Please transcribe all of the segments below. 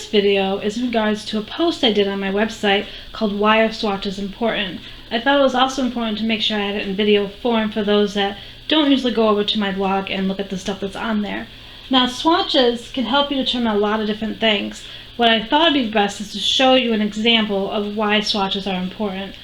this video is in regards to a post I did on my website called Why Are Swatches Important? I thought it was also important to make sure I had it in video form for those that don't usually go over to my blog and look at the stuff that's on there. Now, swatches can help you determine a lot of different things. What I thought would be best is to show you an example of why swatches are important.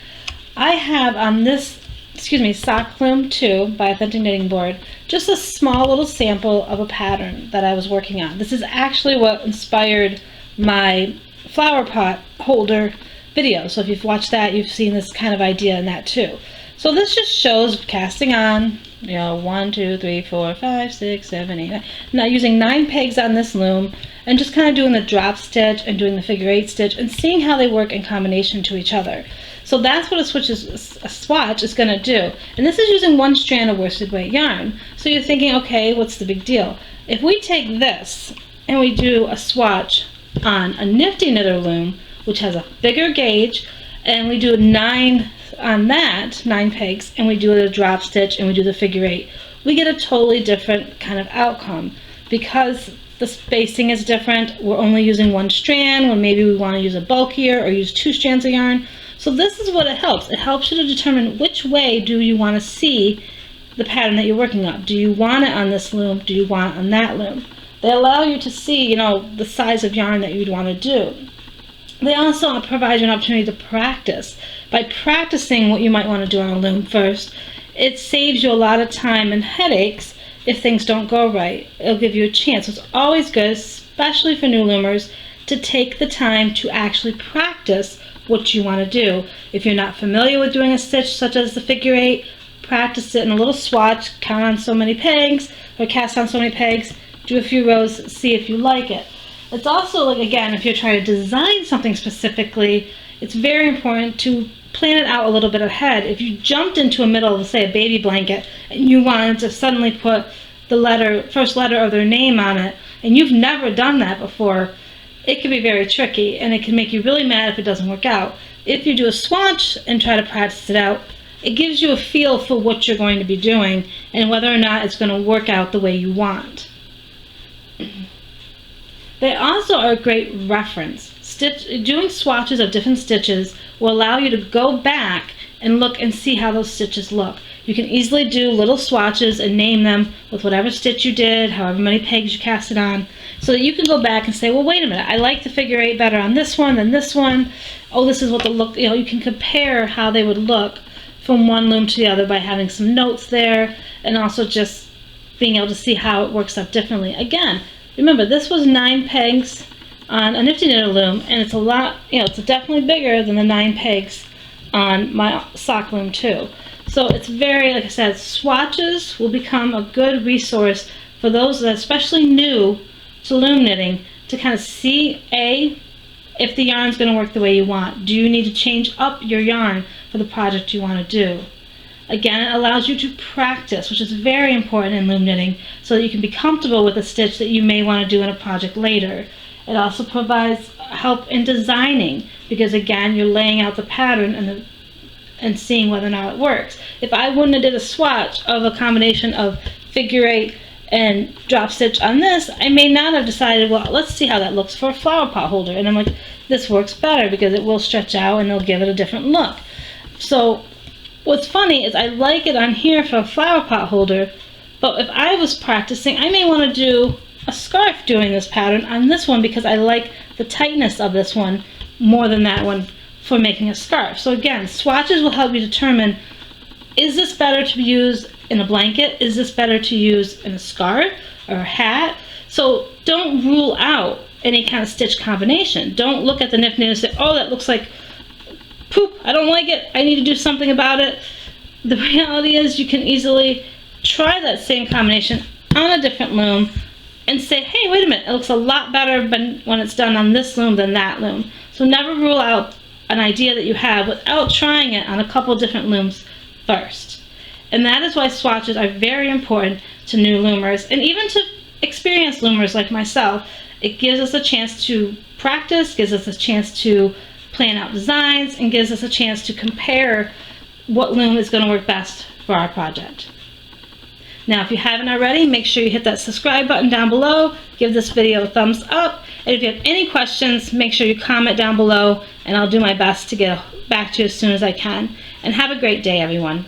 I have on this Sock Loom 2 by Authentic Knitting Board, just a small little sample of a pattern that I was working on. This is actually what inspired my flower pot holder video. So if you've watched that, you've seen this kind of idea in that too. So this just shows casting on, 1, 2, 3, 4, 5, 6, 7, 8, 9. Now using 9 pegs on this loom and just kind of doing the drop stitch and doing the figure 8 stitch and seeing how they work in combination to each other. So that's what a swatch is going to do. And this is using 1 strand of worsted weight yarn. So you're thinking, okay, what's the big deal? If we take this and we do a swatch on a Nifty Knitter loom, which has a bigger gauge, and we do 9 on that, 9 pegs, and we do a drop stitch and we do the figure 8, we get a totally different kind of outcome. Because the spacing is different, we're only using 1 strand when maybe we want to use a bulkier or use 2 strands of yarn. So this is what it helps. It helps you to determine which way do you want to see the pattern that you're working on. Do you want it on this loom? Do you want it on that loom? They allow you to see, the size of yarn that you'd want to do. They also provide you an opportunity to practice. By practicing what you might want to do on a loom first, it saves you a lot of time and headaches if things don't go right. It'll give you a chance. It's always good, especially for new loomers, to take the time to actually practice what you want to do. If you're not familiar with doing a stitch such as the figure 8, practice it in a little swatch, count on so many pegs, or cast on so many pegs, do a few rows, see if you like it. It's also, again, if you're trying to design something specifically, it's very important to plan it out a little bit ahead. If you jumped into a middle of, say, a baby blanket, and you wanted to suddenly put the first letter of their name on it, and you've never done that before, it can be very tricky, and it can make you really mad if it doesn't work out. If you do a swatch and try to practice it out, it gives you a feel for what you're going to be doing and whether or not it's going to work out the way you want. They also are a great reference. Doing swatches of different stitches will allow you to go back and look and see how those stitches look. You can easily do little swatches and name them with whatever stitch you did, however many pegs you cast it on, so that you can go back and say, well, wait a minute, I like the figure 8 better on this one than this one. Oh, this is what the look, you can compare how they would look from one loom to the other by having some notes there, and also just being able to see how it works out differently. Again, remember, this was 9 pegs on a Nifty Knitter loom, and it's a lot, it's definitely bigger than the 9 pegs on my Sock Loom 2. So it's very, like I said, swatches will become a good resource for those that are especially new to loom knitting to kind of see, if the yarn's going to work the way you want. Do you need to change up your yarn for the project you want to do? Again, it allows you to practice, which is very important in loom knitting, so that you can be comfortable with a stitch that you may want to do in a project later. It also provides help in designing, because again, you're laying out the pattern and seeing whether or not it works. If I wouldn't have did a swatch of a combination of figure 8 and drop stitch on this, I may not have decided, well, let's see how that looks for a flower pot holder. And I'm like, this works better because it will stretch out and it'll give it a different look. So what's funny is I like it on here for a flower pot holder, but if I was practicing, I may want to do a scarf doing this pattern on this one because I like the tightness of this one more than that one for making a scarf. So again, swatches will help you determine, is this better to be used in a blanket? Is this better to use in a scarf or a hat? So don't rule out any kind of stitch combination. Don't look at the Nifty and say, oh, that looks like poop, I don't like it, I need to do something about it. The reality is you can easily try that same combination on a different loom and say, hey, wait a minute, it looks a lot better when it's done on this loom than that loom. So never rule out an idea that you have without trying it on a couple different looms first. And that is why swatches are very important to new loomers and even to experienced loomers like myself. It gives us a chance to practice, gives us a chance to plan out designs, and gives us a chance to compare what loom is going to work best for our project. Now, if you haven't already, make sure you hit that subscribe button down below, give this video a thumbs up, and if you have any questions, make sure you comment down below, and I'll do my best to get back to you as soon as I can. And have a great day, everyone.